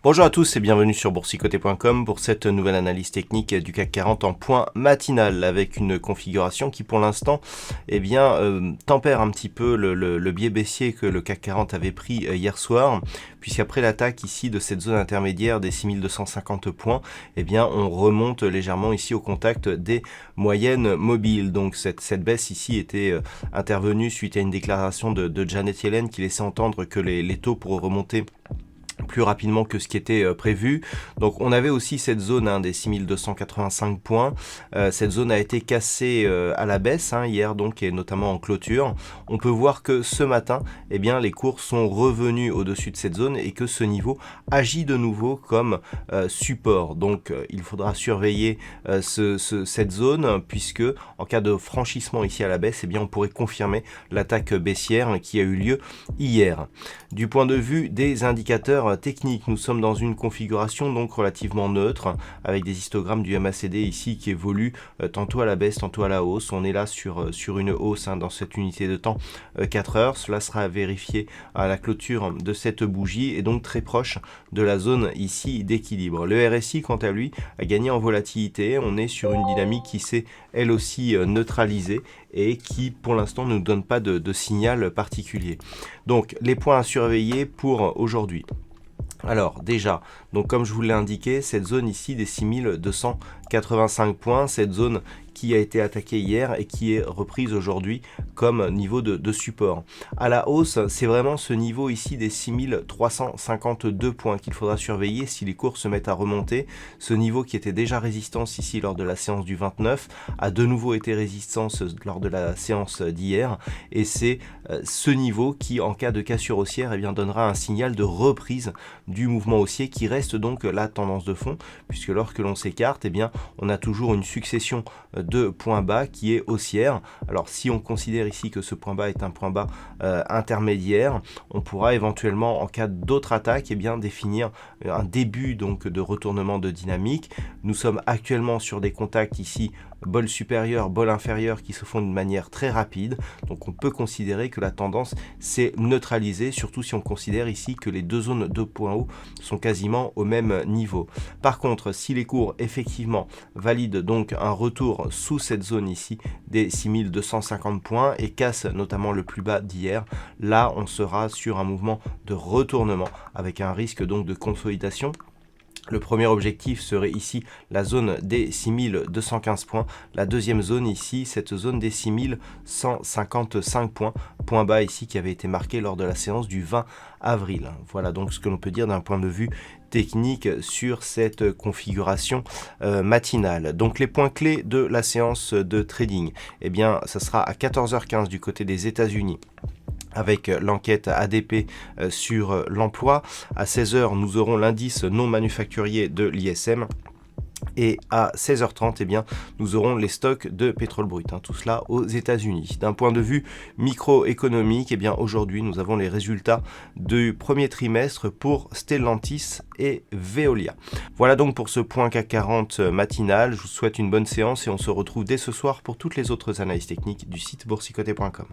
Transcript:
Bonjour à tous et bienvenue sur boursicoté.com pour cette nouvelle analyse technique du CAC 40 en point matinal avec une configuration qui pour l'instant tempère un petit peu le biais baissier que le CAC 40 avait pris hier soir, puisqu'après l'attaque ici de cette zone intermédiaire des 6250 points, on remonte légèrement ici au contact des moyennes mobiles. Donc cette baisse ici était intervenue suite à une déclaration de Janet Yellen qui laissait entendre que les taux pourraient remonter plus rapidement que ce qui était prévu. Donc on avait aussi cette zone des 6285 points. Cette zone a été cassée à la baisse hier, donc, et notamment en clôture. On peut voir que ce matin, les cours sont revenus au-dessus de cette zone et que ce niveau agit de nouveau comme support. Donc il faudra surveiller cette zone, puisque en cas de franchissement ici à la baisse, on pourrait confirmer l'attaque baissière qui a eu lieu hier. Du point de vue des indicateurs techniques, nous sommes dans une configuration donc relativement neutre avec des histogrammes du MACD ici qui évoluent tantôt à la baisse, tantôt à la hausse. On est là sur une hausse dans cette unité de temps 4 heures. Cela sera vérifié à la clôture de cette bougie et donc très proche de la zone ici d'équilibre. Le RSI quant à lui a gagné en volatilité. On est sur une dynamique qui s'est elle aussi neutralisée et qui pour l'instant ne nous donne pas de signal particulier. Donc les points à surveiller pour aujourd'hui. Alors déjà, donc comme je vous l'ai indiqué, cette zone ici des 6285 points, cette zone qui a été attaquée hier et qui est reprise aujourd'hui comme niveau de support. À la hausse, c'est vraiment ce niveau ici des 6352 points qu'il faudra surveiller si les cours se mettent à remonter. Ce niveau qui était déjà résistance ici lors de la séance du 29 a de nouveau été résistance lors de la séance d'hier, et c'est ce niveau qui, en cas de cassure haussière, donnera un signal de reprise du mouvement haussier qui reste donc la tendance de fond, puisque lorsque l'on s'écarte, on a toujours une succession de points bas qui est haussière. Alors si on considère ici que ce point bas est un point bas intermédiaire, on pourra éventuellement, en cas d'autres attaques, définir un début donc de retournement de dynamique. Nous sommes actuellement sur des contacts ici bol supérieur, bol inférieur qui se font de manière très rapide. Donc on peut considérer que la tendance s'est neutralisée, surtout si on considère ici que les deux zones de points hauts sont quasiment au même niveau. Par contre, si les cours effectivement valident donc un retour sous cette zone ici des 6250 points et cassent notamment le plus bas d'hier, là on sera sur un mouvement de retournement avec un risque donc de consolidation. Le premier objectif serait ici la zone des 6215 points. La deuxième zone ici, cette zone des 6155 points. Point bas ici qui avait été marqué lors de la séance du 20 avril. Voilà donc ce que l'on peut dire d'un point de vue technique sur cette configuration matinale. Donc les points clés de la séance de trading, ça sera à 14h15 du côté des États-Unis, avec l'enquête ADP sur l'emploi. À 16h, nous aurons l'indice non manufacturier de l'ISM. Et à 16h30, nous aurons les stocks de pétrole brut, tout cela aux États-Unis. D'un point de vue microéconomique, aujourd'hui, nous avons les résultats du premier trimestre pour Stellantis et Veolia. Voilà donc pour ce point CAC 40 matinal. Je vous souhaite une bonne séance et on se retrouve dès ce soir pour toutes les autres analyses techniques du site boursicoté.com.